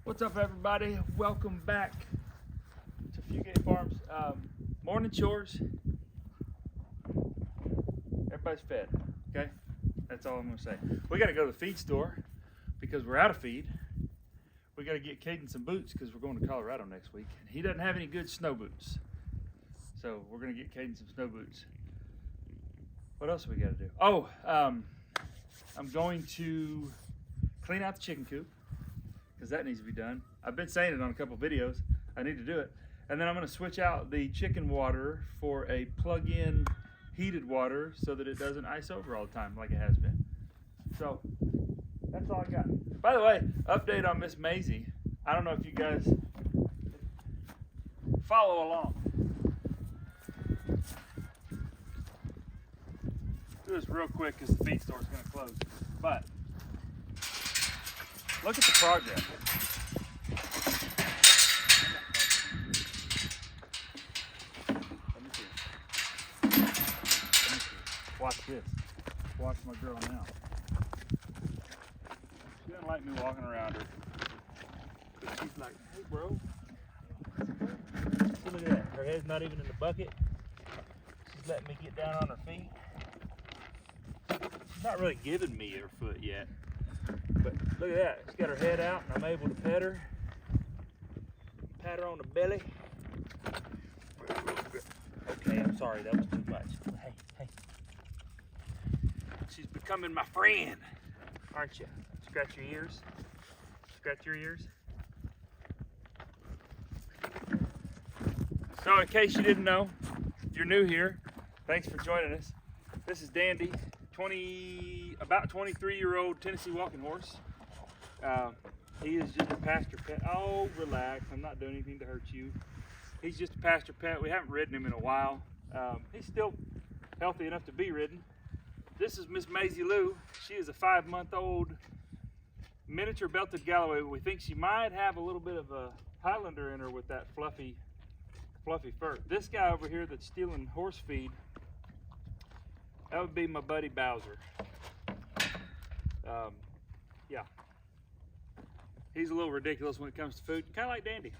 What's up, everybody? Welcome back to Fugate Farms. Morning chores. Everybody's fed, okay? That's all I'm gonna say. We gotta go to the feed store because we're out of feed. We gotta get Caden some boots because we're going to Colorado next week. He doesn't have any good snow boots. So we're gonna get Caden some snow boots. What else we gotta do? Oh, I'm going to clean out the chicken coop, because that needs to be done. I've been saying it on a couple videos. I need to do it. And then I'm gonna switch out the chicken water for a plug-in heated water so that it doesn't ice over all the time like it has been. So that's all I got. By the way, update on Miss Maisie. I don't know if you guys follow along. Do this real quick because the feed store is gonna close. But look at the progress. Let me see. Watch this. Watch my girl now. She doesn't like me walking around her. She's like, hey bro. See, look at that. Her head's not even in the bucket. She's letting me get down on her feet. She's not really giving me her foot yet. But look at that, she's got her head out and I'm able to pet her on the belly. Okay, I'm sorry, that was too much. Hey, hey. She's becoming my friend, aren't you? Scratch your ears. Scratch your ears. So in case you didn't know, if you're new here, thanks for joining us. This is Dandy. About 23-year-old Tennessee walking horse. He is just a pasture pet. Oh, relax, I'm not doing anything to hurt you. He's just a pasture pet. We haven't ridden him in a while. He's still healthy enough to be ridden. This is Miss Maisie Lou. She is a 5-month-old miniature belted Galloway. We think she might have a little bit of a Highlander in her with that fluffy fur. This guy over here that's stealing horse feed, that would be my buddy Bowser. Yeah. He's a little ridiculous when it comes to food, kind of like Dandy.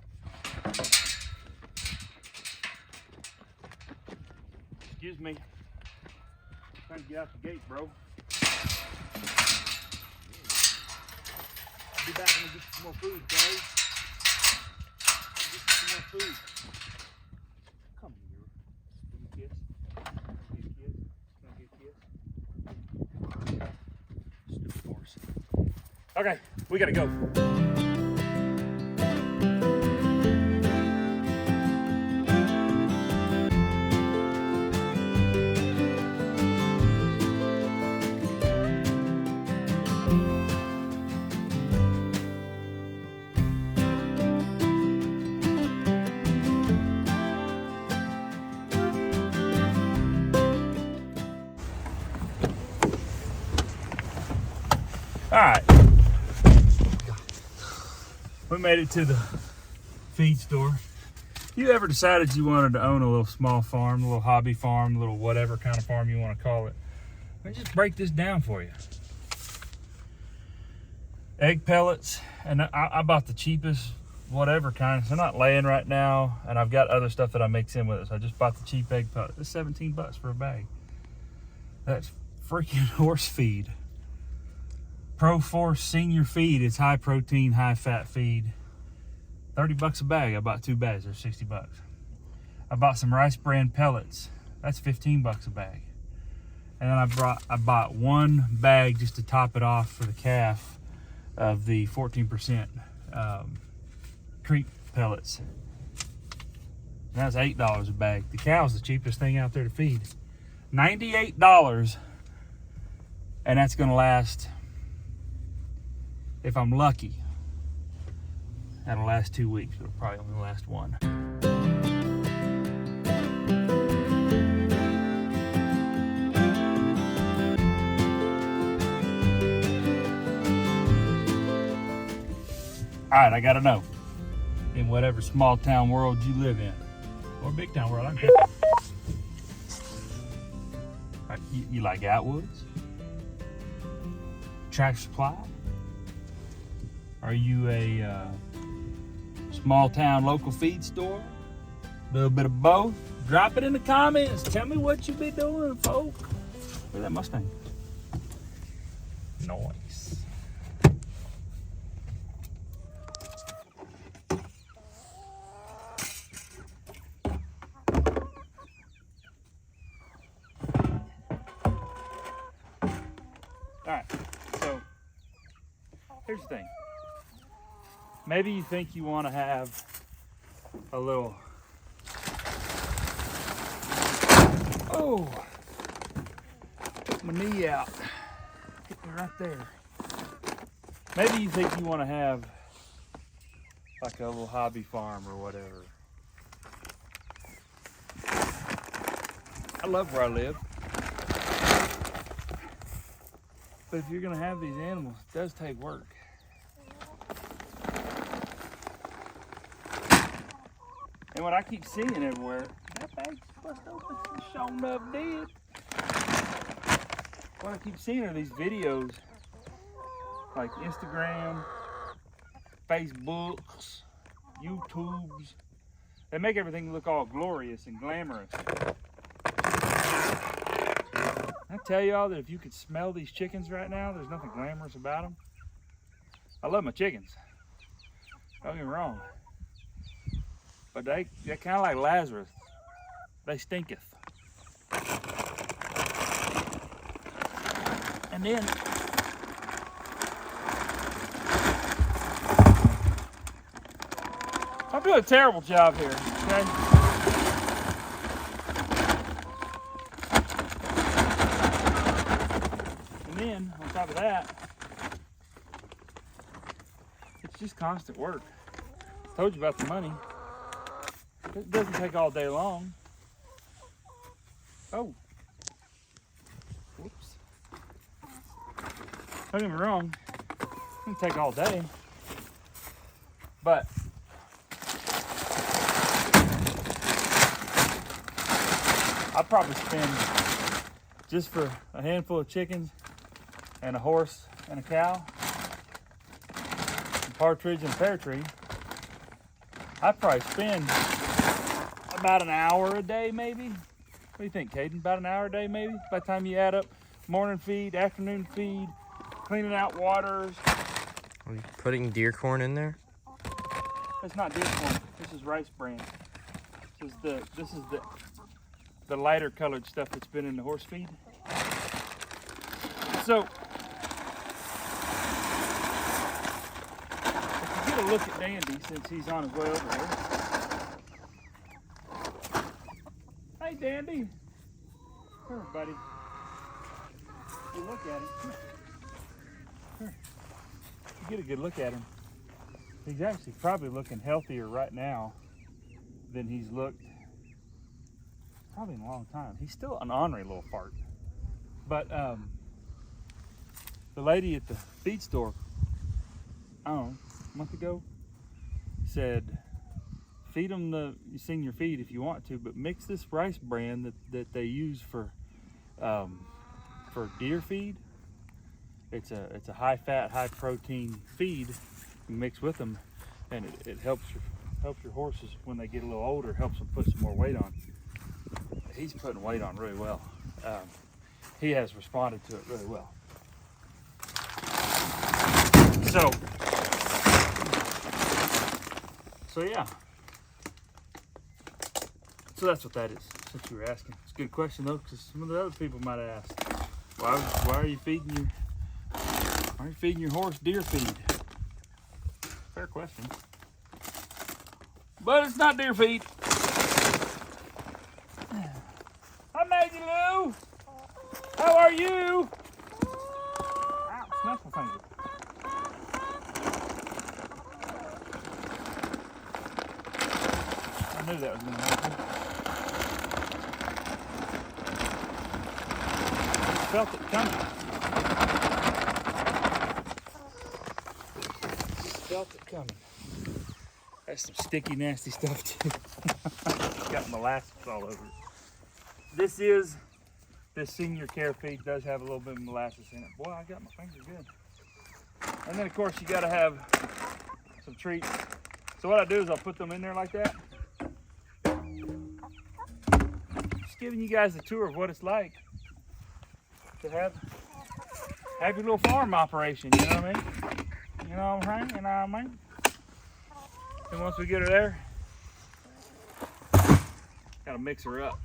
Excuse me. Trying to get out the gate, bro. I'll be back when we get some more food, guys. Get some more food. Come here. Give me a kiss. Give me a kiss. Stupid horse. Okay, we gotta go. All right, we made it to the feed store. If you ever decided you wanted to own a little small farm, a little hobby farm, a little whatever kind of farm you want to call it, let me just break this down for you. Egg pellets, and I bought the cheapest whatever kind. They're not laying right now, and I've got other stuff that I mix in with it, so I just bought the cheap egg pellet. It's 17 bucks for a bag. That's freaking horse feed. Pro Force Senior Feed. It's high protein, high fat feed. 30 bucks a bag. I bought 2 bags. They're 60 bucks. I bought some Rice Bran pellets. That's 15 bucks a bag. And then I bought 1 bag just to top it off for the calf of the 14% creep pellets. And that's $8 a bag. The cow's the cheapest thing out there to feed. $98, and that's gonna last, if I'm lucky, that'll last 2 weeks, but it'll probably only last 1. All right, I gotta know, in whatever small town world you live in, or big town world, I'm good. You like Atwoods? Tractor Supply? Are you a small town local feed store, a little bit of both. Drop it in the comments. Tell me what you be doing, folk. Look at that Mustang. Nice. Alright, so here's the thing. Maybe you think you want to have a little, oh, took my knee out, hit me right there. Maybe you think you want to have like a little hobby farm or whatever. I love where I live. But if you're gonna have these animals, it does take work. And what I keep seeing everywhere, that bag's bust open, it's shown up dead. What I keep seeing are these videos, like Instagram, Facebooks, YouTubes. They make everything look all glorious and glamorous. I tell y'all that if you could smell these chickens right now, there's nothing glamorous about them. I love my chickens. Don't get me wrong. But they're kind of like Lazarus. They stinketh. And then, I'm doing a terrible job here, okay? And then, on top of that, it's just constant work. I told you about the money. It doesn't take all day long. Oh. Whoops. Don't get me wrong. It doesn't take all day. But I'd probably spend, just for a handful of chickens and a horse and a cow, a partridge and a pear tree, I'd probably spend about an hour a day, maybe. What do you think, Caden? About an hour a day, maybe? By the time you add up morning feed, afternoon feed, cleaning out waters. Are you putting deer corn in there? It's not deer corn. This is rice bran. This is the lighter colored stuff that's been in the horse feed. So, if you get a look at Dandy, since he's on his way over here. Hey, Dandy. Here, buddy. You look at him. Here. You get a good look at him. He's actually probably looking healthier right now than he's looked probably in a long time. He's still an ornery little fart. But the lady at the feed store, I don't know, a month ago, said, feed them the senior feed if you want to, but mix this rice bran that they use for deer feed. It's a high fat, high protein feed. You mix with them, and it helps your horses when they get a little older. Helps them put some more weight on. He's putting weight on really well. He has responded to it really well. So yeah. So that's what that is, since you were asking. It's a good question though, because some of the other people might have asked, why are you feeding your horse deer feed? Fair question. But it's not deer feed. Hi, Maggie Lou. How are you? Ow, snuff my finger. I knew that was going to happen. I felt it coming. Felt it coming. That's some sticky, nasty stuff too. Got molasses all over it. This senior care feed does have a little bit of molasses in it. Boy, I got my finger good. And then of course you gotta have some treats, So what I do is I'll put them in there like that. Just giving you guys a tour of what it's like to have your little farm operation, you know what I mean? You know what I'm saying? You know what I mean? And once we get her there, gotta mix her up.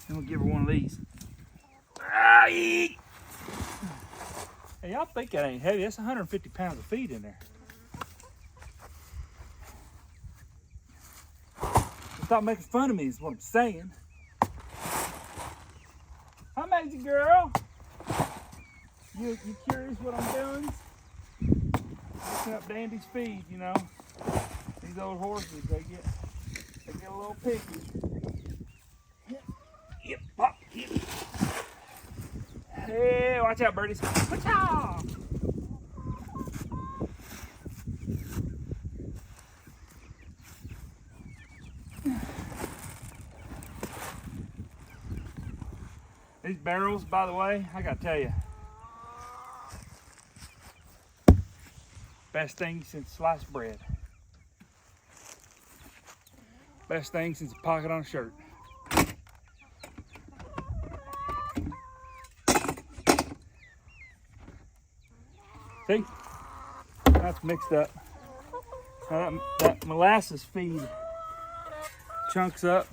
Then we'll give her one of these. Hey, y'all think that ain't heavy? That's 150 pounds of feed in there. Stop making fun of me is what I'm saying. Hi, Maisie girl. You curious what I'm doing? Mixing up Dandy's feed, you know. These old horses, they get a little picky. Yep, pop, yep. Hey, watch out, birdies. Watch out! These barrels, by the way, I gotta tell you, best thing since sliced bread. Best thing since a pocket on a shirt. See? That's mixed up. Now that molasses feed chunks up.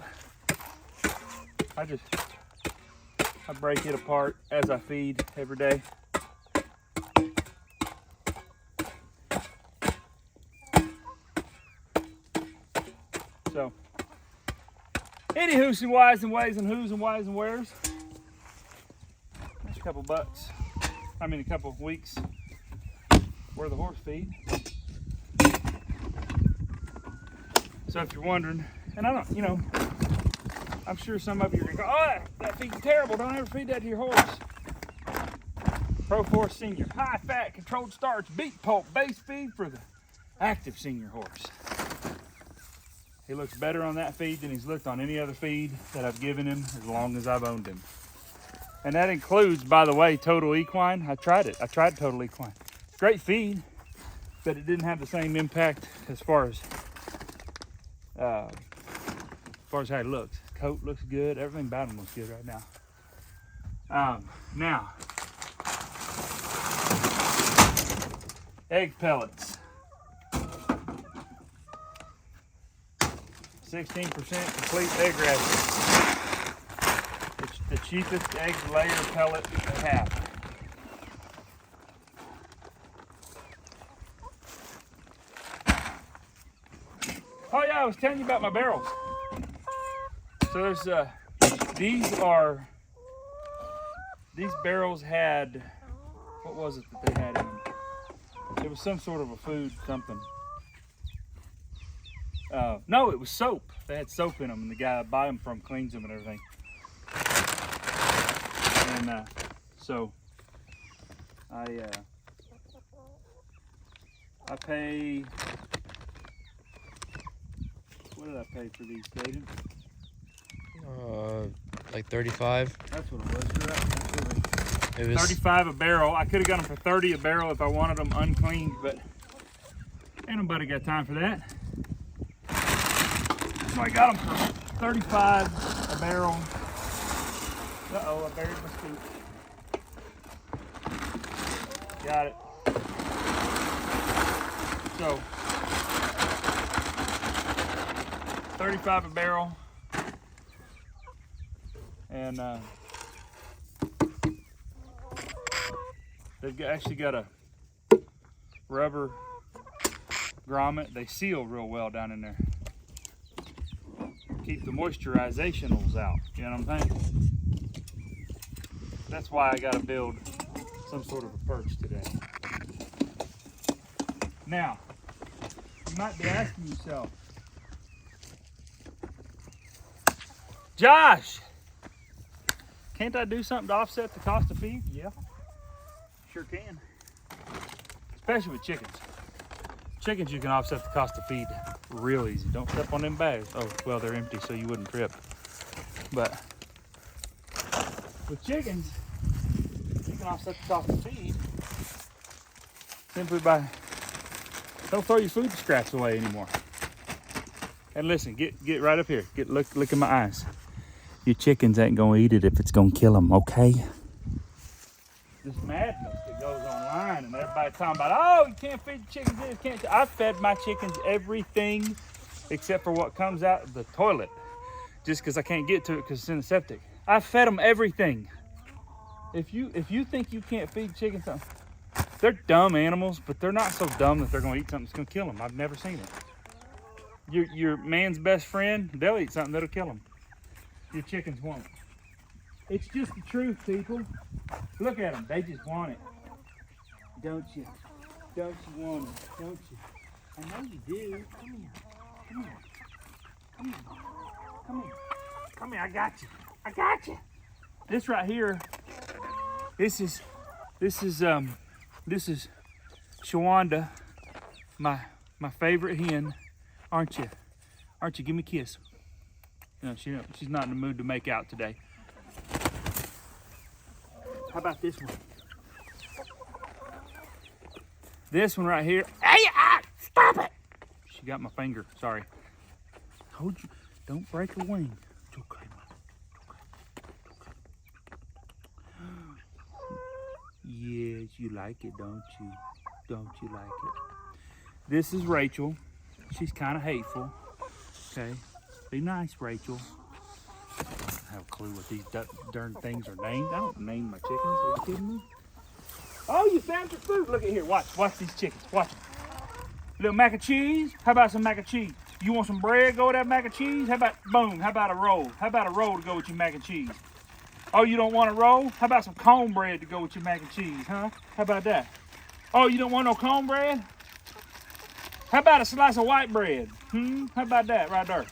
I break it apart as I feed every day. So, any who's and whys and ways and who's and whys and wheres. That's a couple bucks. I mean, a couple weeks worth of horse feed. So if you're wondering, and I don't, you know, I'm sure some of you are going to go, oh, that feed's terrible. Don't ever feed that to your horse. Pro-Force Senior. High fat, controlled starch, beet pulp, base feed for the active senior horse. He looks better on that feed than he's looked on any other feed that I've given him as long as I've owned him. And that includes, by the way, Total Equine. I tried it. I tried Total Equine. Great feed, but it didn't have the same impact as far as how it looks. Coat looks good. Everything about him looks good right now. Now, egg pellets. 16% complete egg ration. It's the cheapest egg layer pellet they have. Oh yeah, I was telling you about my barrels. So there's these barrels had, what was it that they had in them? It was some sort of a food something. No, it was soap. They had soap in them, and the guy I buy them from cleans them and everything. And so I pay. What did I pay for these, Caden? Like 35. That's what it was. You're right. Absolutely. It was 35 a barrel. I could have got them for 30 a barrel if I wanted them uncleaned, but ain't nobody got time for that. So I got them for 35 a barrel. Uh-oh, I buried my scoop. Got it. So 35 a barrel. And they've actually got a rubber grommet. They seal real well down in there. Keep the moisturizationals out. You know what I'm saying? That's why I got to build some sort of a perch today. Now, you might be asking yourself, Josh, can't I do something to offset the cost of feed? Yeah, sure can. Especially with chickens. Chickens, you can offset the cost of feed real easy. Don't step on them bags. Oh, well, they're empty, so you wouldn't trip. But with chickens, you can offset the cost of feed simply by don't throw your food scraps away anymore. And listen, get right up here. Look in my eyes. Your chickens ain't gonna eat it if it's gonna kill them, okay? This madness that goes online and everybody talking about, oh, you can't feed the chickens this, can't. I fed my chickens everything except for what comes out of the toilet, just because I can't get to it because it's in the septic. I fed them everything. If you think you can't feed chickens something, they're dumb animals, but they're not so dumb that they're gonna eat something that's gonna kill them. I've never seen it. Your man's best friend, they'll eat something that'll kill them. Your chickens won't. It's just the truth, people. Look at them, they just want it. Don't you? Don't you want it? Don't you? I know you do. Come here. Come here. Come here. Come here. Come here, I got you. I got you. This right here, this is Shawanda, my favorite hen. Aren't you? Aren't you? Give me a kiss. No, she's not in the mood to make out today. How about this one? This one right here. Hey, stop it! She got my finger. Sorry. Told you, don't break a wing. It's okay, Yes, you like it, don't you? Don't you like it? This is Rachel. She's kind of hateful. Okay, be nice, Rachel. I don't have a clue what these darn things are named. I don't name my chickens. Are you kidding me? Oh, you found your food. Look at here. Watch these chickens. Watch them. Little mac and cheese. How about some mac and cheese? You want some bread? Go with that mac and cheese. How about boom? How about a roll? How about a roll to go with your mac and cheese? Oh, you don't want a roll? How about some cornbread to go with your mac and cheese, huh? How about that? Oh, you don't want no cornbread? How about a slice of white bread? How about that right there?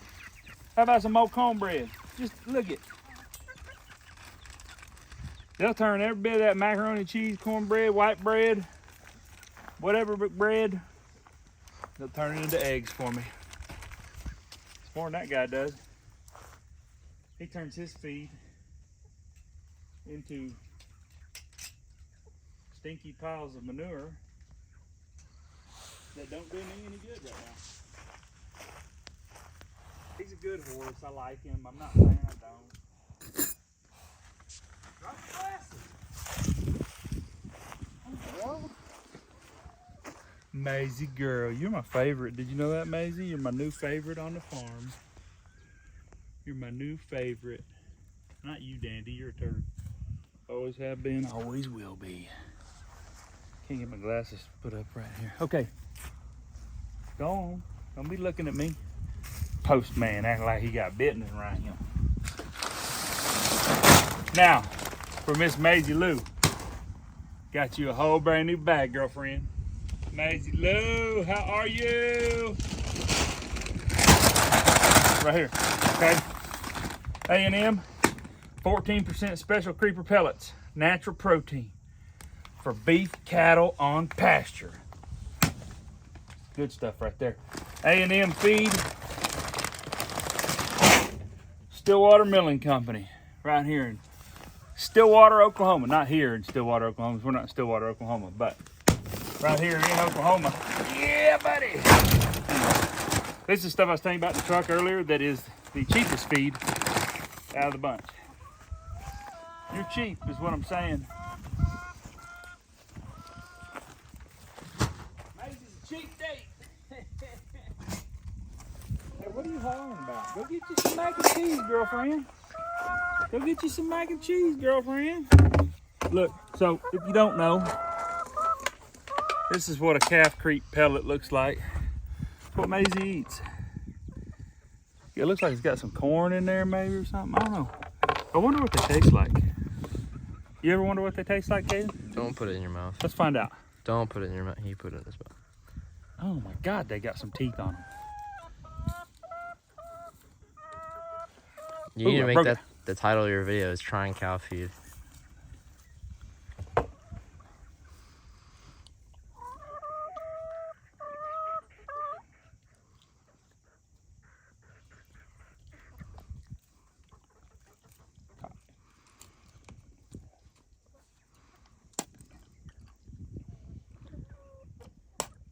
How about some more cornbread? Just look it. They'll turn every bit of that macaroni, cheese, cornbread, white bread, whatever bread, they'll turn it into eggs for me. It's more than that guy does. He turns his feed into stinky piles of manure that don't do me any good right now. He's a good horse. I like him. I'm not saying I don't. Drop the glasses. Oh, Maisie girl, you're my favorite. Did you know that, Maisie? You're my new favorite on the farm. You're my new favorite. Not you, Dandy. You're a turd. Always have been, always will be. Can't get my glasses put up right here. Okay. Go on. Don't be looking at me. Postman acting like he got business around him. Now, for Miss Maisie Lou. Got you a whole brand new bag, girlfriend. Maisie Lou, how are you? Right here, okay? A&M, 14% special creeper pellets, natural protein for beef cattle on pasture. Good stuff right there. A&M feed, Stillwater Milling Company, right here in Stillwater, Oklahoma. Not here in Stillwater, Oklahoma. We're not in Stillwater, Oklahoma, but right here in Oklahoma. Yeah, buddy. This is stuff I was telling you about in the truck earlier that is the cheapest feed out of the bunch. You're cheap is what I'm saying. Maisie's a cheap date. Hey, what are you hollering about? Go get you some mac and cheese, girlfriend. Go get you some mac and cheese, girlfriend. Look, so if you don't know, this is what a calf creep pellet looks like. That's what Maisie eats. It looks like it's got some corn in there maybe or something. I don't know. I wonder what they taste like. You ever wonder what they taste like, Caden? Don't put it in your mouth. Let's find out. Don't put it in your mouth. You put it in his mouth. Oh my God, they got some teeth on them. You need to make that the title of your video is Trying Cow Feed.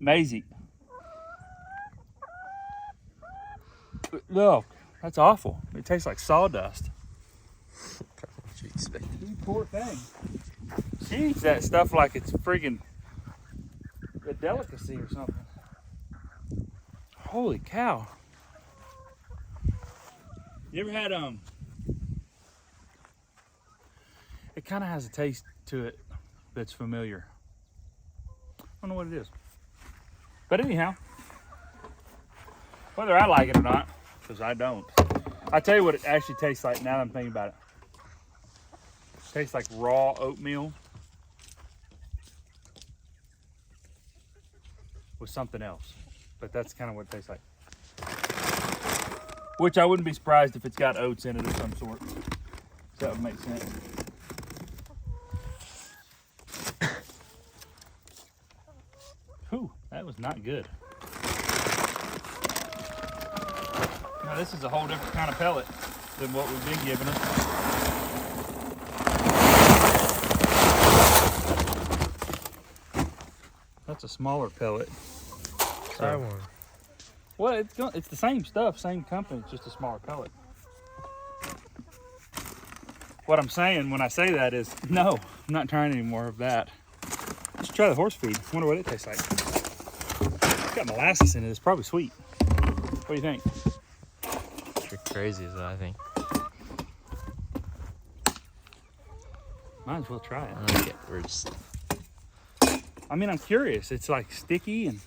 Maisie. No, that's awful. It tastes like sawdust. What you expect? You poor thing. She eats that stuff like it's friggin' a delicacy or something. Holy cow. You ever had it kind of has a taste to it that's familiar. I don't know what it is. But anyhow, whether I like it or not, because I don't. I'll tell you what it actually tastes like now that I'm thinking about it. It tastes like raw oatmeal with something else. But that's kind of what it tastes like. Which I wouldn't be surprised if it's got oats in it of some sort. That would make sense. Whew, that was not good. Now this is a whole different kind of pellet than what we've been giving her. That's a smaller pellet. Try one. Well, it's the same stuff, same company, it's just a smaller pellet. What I'm saying when I say that is, no, I'm not trying any more of that. Let's try the horse feed. Wonder what it tastes like. It's got molasses in it. It's probably sweet. What do you think? You're crazy, is what I think. Might as well try it. Okay, we're just. I mean, I'm curious. It's like sticky and.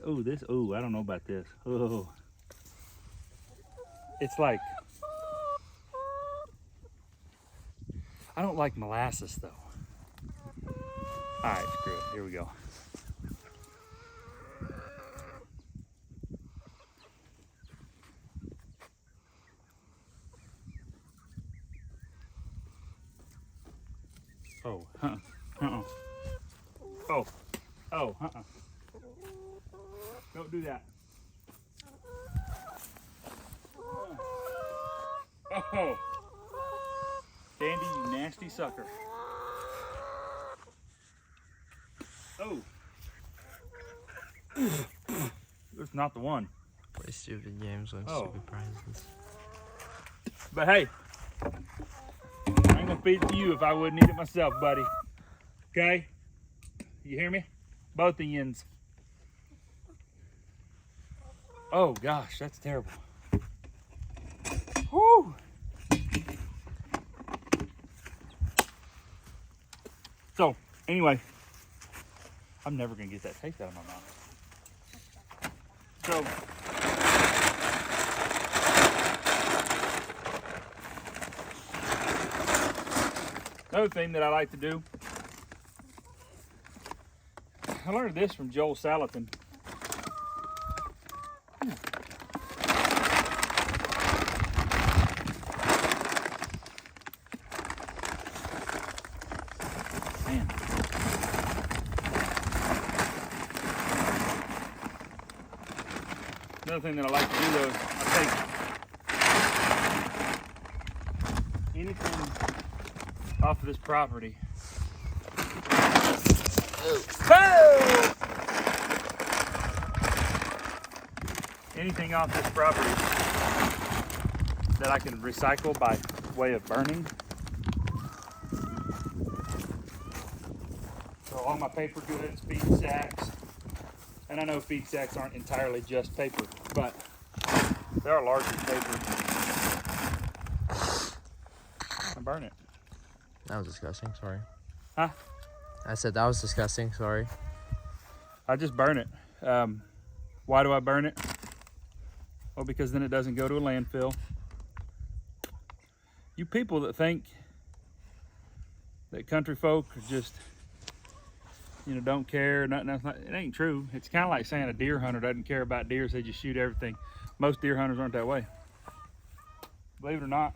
Oh, this. Oh, I don't know about this. Oh. It's like. I don't like molasses though. All right, screw it. Here we go. Oh, Oh, Don't do that. Oh. Dandy, you nasty sucker. Oh. That's not the one. Play stupid games with stupid prizes. But hey, I ain't gonna feed it to you if I wouldn't eat it myself, buddy. Okay? You hear me? Both the ends. Oh gosh, that's terrible. Whew. So, anyway, I'm never gonna get that taste out of my mouth. So, another thing that I like to do, I learned this from Joel Salatin. Man. Another thing that I like to do though is I take anything off of this property. Oh. Anything off this property that I can recycle by way of burning. So all my paper goods, feed sacks, and I know feed sacks aren't entirely just paper, but they are largely paper. I burn it. That was disgusting, sorry. Huh? I said that was disgusting, sorry. I just burn it. Why do I burn it? Well, because then it doesn't go to a landfill. You people that think that country folk are just, don't care, nothing else, it ain't true. It's kind of like saying a deer hunter doesn't care about deer, so they just shoot everything. Most deer hunters aren't that way. Believe it or not,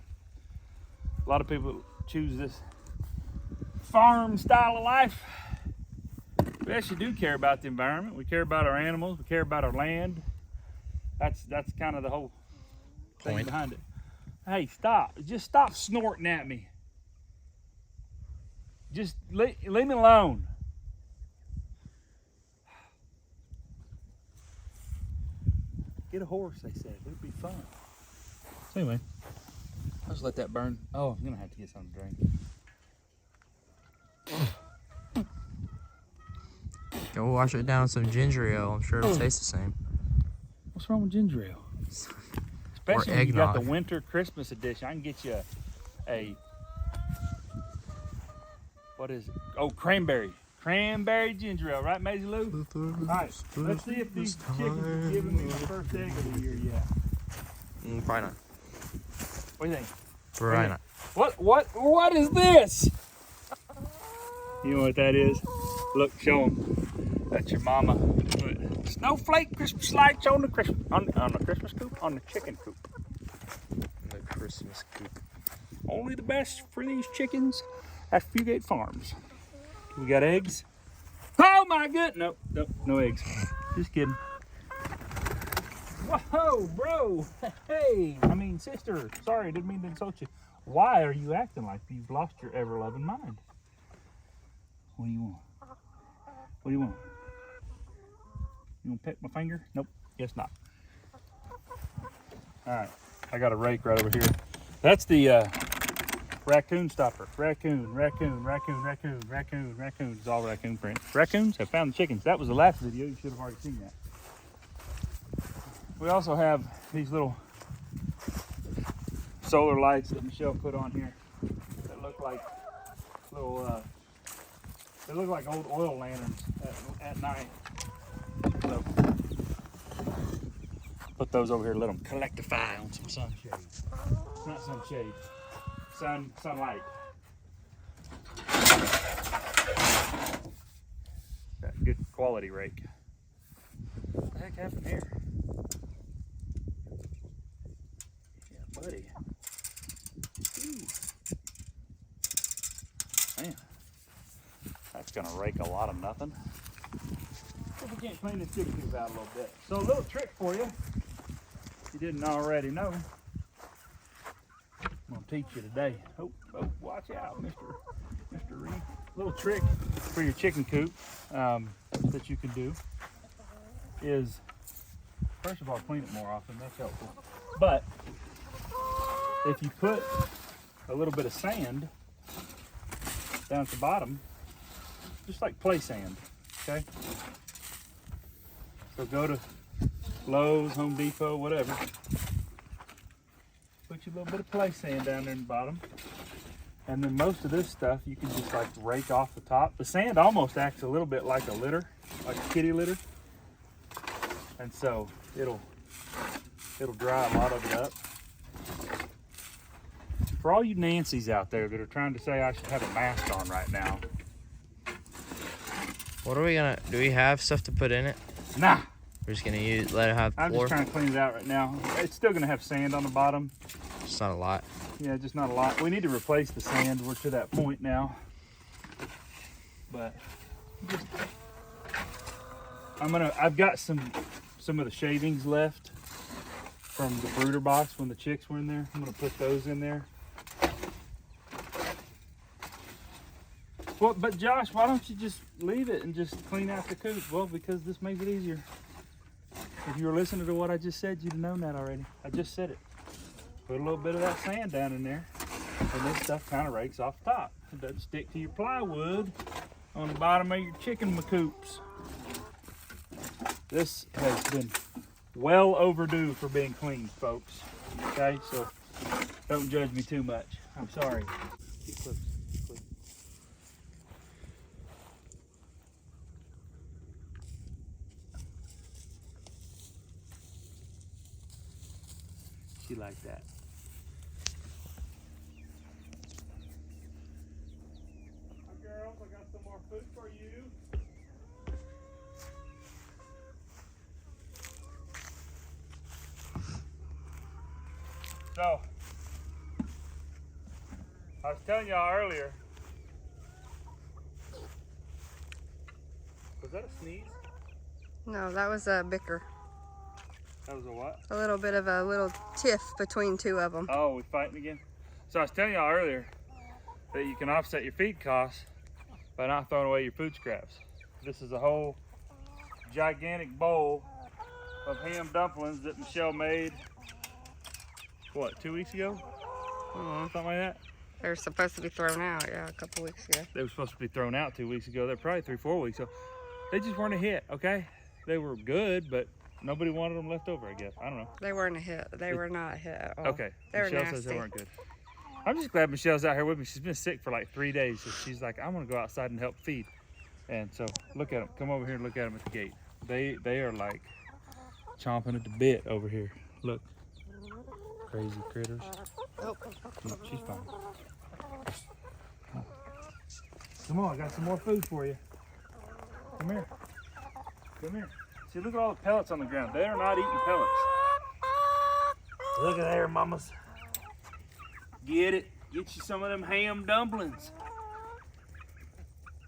a lot of people choose this farm style of life. We actually do care about the environment. We care about our animals. We care about our land. That's kind of the whole thing behind it. Hey, stop. Just stop snorting at me. Just leave me alone. Get a horse, they said. It'd be fun. So anyway, I'll just let that burn. Oh, I'm gonna have to get something to drink. Go wash it down with some ginger ale. I'm sure it'll taste the same. What's wrong with ginger ale? Especially when you got the winter Christmas edition. I can get you a what is it? Oh, cranberry ginger ale, right, Maisie Lou? All right, let's see if these chickens are giving me my first egg of the year yet. Probably not. What do you think? Probably not. What is this? You know what that is? Look, show them. That's your mama. Put snowflake Christmas lights on the Christmas coop, on the chicken coop. The Christmas coop. Only the best for these chickens at Fugate Farms. We got eggs. Oh my goodness! Nope, no eggs. Just kidding. Whoa, bro! Hey, I mean, sister. Sorry, didn't mean to insult you. Why are you acting like you've lost your ever-loving mind? What do you want? What do you want? You want to pet my finger? Nope, guess not. All right, I got a rake right over here. That's the raccoon stopper. Raccoon. It's all raccoon print. Raccoons have found the chickens. That was the last video. You should have already seen that. We also have these little solar lights that Michelle put on here that look like little, they look like old oil lanterns at night. So put those over here, let them collectify on some sunshade. Not sunshade, sunlight. Got a good quality rake. What the heck happened here? Yeah, buddy. Ooh. Man, that's gonna rake a lot of nothing. If we can't clean this chicken coop out a little bit. So a little trick for you, if you didn't already know, I'm gonna teach you today. Oh, watch out, Mr. Reed. Little trick for your chicken coop that you can do is, first of all, clean it more often. That's helpful. But if you put a little bit of sand down at the bottom, just like play sand, okay? So go to Lowe's, Home Depot, whatever. Put your little bit of play sand down there in the bottom. And then most of this stuff you can just like rake off the top. The sand almost acts a little bit like a litter, like a kitty litter. And so it'll dry a lot of it up. For all you Nancys out there that are trying to say I should have a mask on right now. What are we gonna, do we have stuff to put in it? Nah. We're just gonna let it have floor? I'm just trying to clean it out right now. It's still gonna have sand on the bottom. It's not a lot. Yeah, just not a lot. We need to replace the sand. We're to that point now. But just, I've got some of the shavings left from the brooder box when the chicks were in there. I'm gonna put those in there. Well, but Josh, why don't you just leave it and just clean out the coop? Well, because this makes it easier. If you were listening to what I just said, you'd have known that already. I just said it. Put a little bit of that sand down in there, and this stuff kind of rakes off the top. It doesn't stick to your plywood on the bottom of your chicken coops. This has been well overdue for being cleaned, folks. Okay, so don't judge me too much. I'm sorry. Get close. She like that. Hi girls, I got some more food for you. So, I was telling y'all earlier. Was that a sneeze? No, that was a bicker. That was a what? A little bit of a little tiff between two of them. Oh, we fighting again? So I was telling y'all earlier that you can offset your feed costs by not throwing away your food scraps. This is a whole gigantic bowl of ham dumplings that Michelle made, what, 2 weeks ago? Something like that. They're supposed to be thrown out, yeah, a couple weeks ago. They were supposed to be thrown out 2 weeks ago. They're probably 3-4 weeks ago. They just weren't a hit, okay? They were good, but nobody wanted them left over, I guess. I don't know. They weren't a hit. They were not a hit at all. Okay, They were Michelle nasty. says they weren't good. I'm just glad Michelle's out here with me. She's been sick for like 3 days, so she's like, I want to go outside and help feed. And so, look at them. Come over here and look at them at the gate. They are like chomping at the bit over here. Look. Crazy critters. Oh. No, she's fine. Come on, I got some more food for you. Come here. Come here. See, look at all the pellets on the ground. They are not eating pellets. Look at there, mamas. Get it. Get you some of them ham dumplings.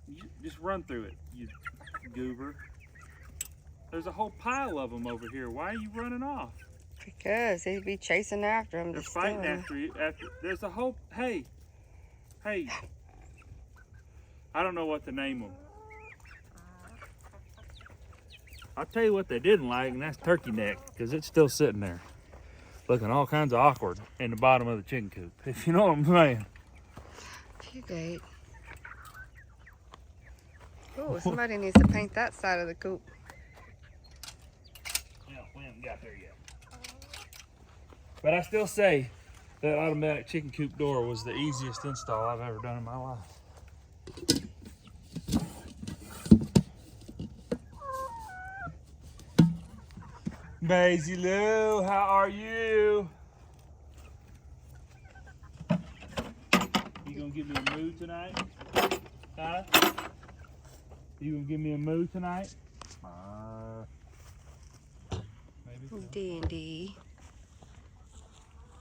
You just run through it, you goober. There's a whole pile of them over here. Why are you running off? Because he'd be chasing after him. They're to fighting steal 'em. after you. There's a whole, hey. I don't know what to name them. I'll tell you what they didn't like, and that's turkey neck, because it's still sitting there, looking all kinds of awkward in the bottom of the chicken coop, if you know what I'm saying. Fugate. Oh, somebody needs to paint that side of the coop. Yeah, we haven't got there yet. But I still say that automatic chicken coop door was the easiest install I've ever done in my life. Maisie Lou, how are you? You gonna give me a moo tonight? Huh? You gonna give me a moo tonight? Maybe so. Dandy.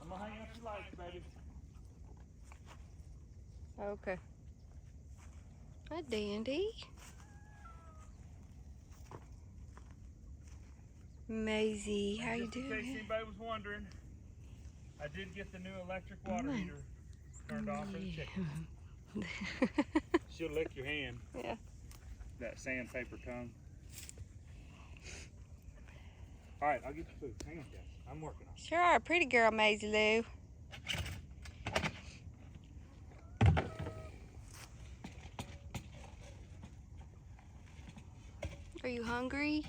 I'm gonna hang out your lights, baby. Okay. Hi, Dandy. Maisie, how you Just in case doing? anybody was wondering, I did get the new electric water heater turned off for the chicken. She'll lick your hand. Yeah. That sandpaper tongue. All right, I'll get the food. Hang on, guys. I'm working on it. Sure are a pretty girl, Maisie Lou. Are you hungry?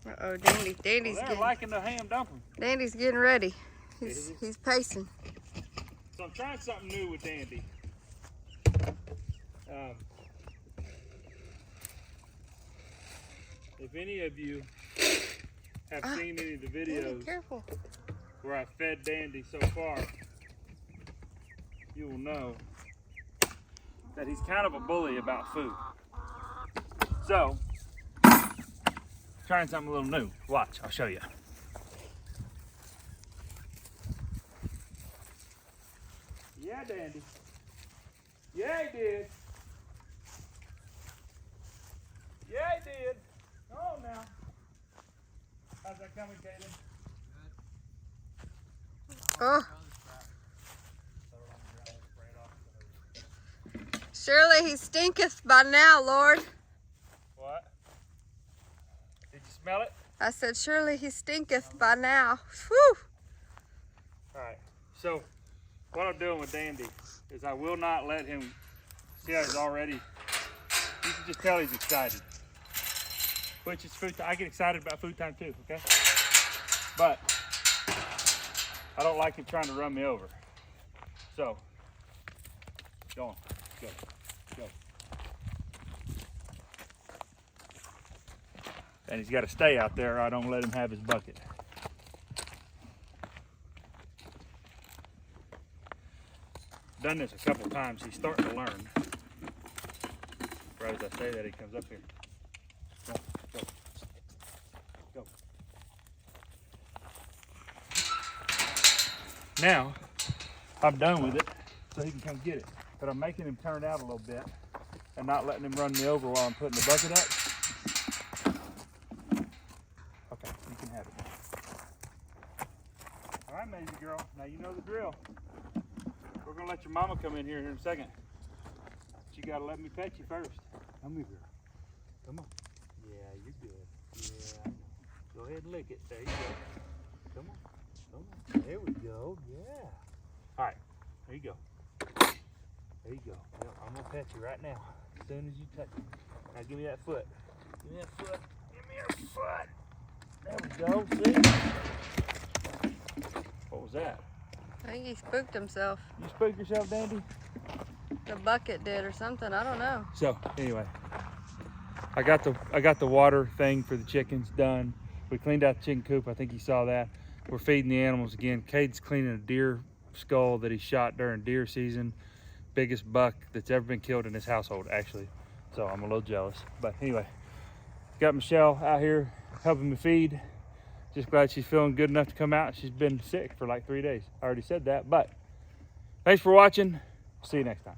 Uh-oh, Dandy's They're getting liking the ham dumpling. Dandy's getting ready. He's pacing. So I'm trying something new with Dandy. If any of you have seen any of the Dandy, videos careful. where I fed Dandy so far, you will know that he's kind of a bully about food. So, trying something a little new. Watch, I'll show you. Yeah, Dandy. Yeah, he did. Yeah, he did. Come on now. How's that coming, Kaden? Oh. Surely he stinketh by now, Lord. What? Did you smell it? I said, surely he stinketh by now. Whew. Alright, so what I'm doing with Dandy is I will not let him, see how he's already, you can just tell he's excited. Which is food time. I get excited about food time too, okay? But I don't like him trying to run me over. So, go on, go, go. And he's got to stay out there or I don't let him have his bucket. Done this a couple times. He's starting to learn. Right as I say that, he comes up here. Go, go. Now, I'm done with it, so he can come get it. But I'm making him turn out a little bit and not letting him run me over while I'm putting the bucket up. Okay, you can have it. All right, Maisie girl, now you know the drill. We're gonna let your mama come in here in a second. But you gotta let me pet you first. Come here, girl. Come on. Yeah, you're good. Yeah, I know. Go ahead and lick it. There you go. Come on. Come on. There we go. Yeah. All right. There you go. There you go. Yep, I'm gonna pet you right now. As soon as you touch it. Now give me that foot. Give me that foot. Give me your foot. There we go. See? What was that? I think he spooked himself. You spooked yourself, Dandy? The bucket did or something. I don't know. So anyway, I got the water thing for the chickens done. We cleaned out the chicken coop. I think you saw that. We're feeding the animals again. Cade's cleaning a deer skull that he shot during deer season. Biggest buck that's ever been killed in his household, actually. So I'm a little jealous. But anyway, got Michelle out here helping me feed. Just glad she's feeling good enough to come out. She's been sick for like 3 days. I already said that, but thanks for watching. See you next time.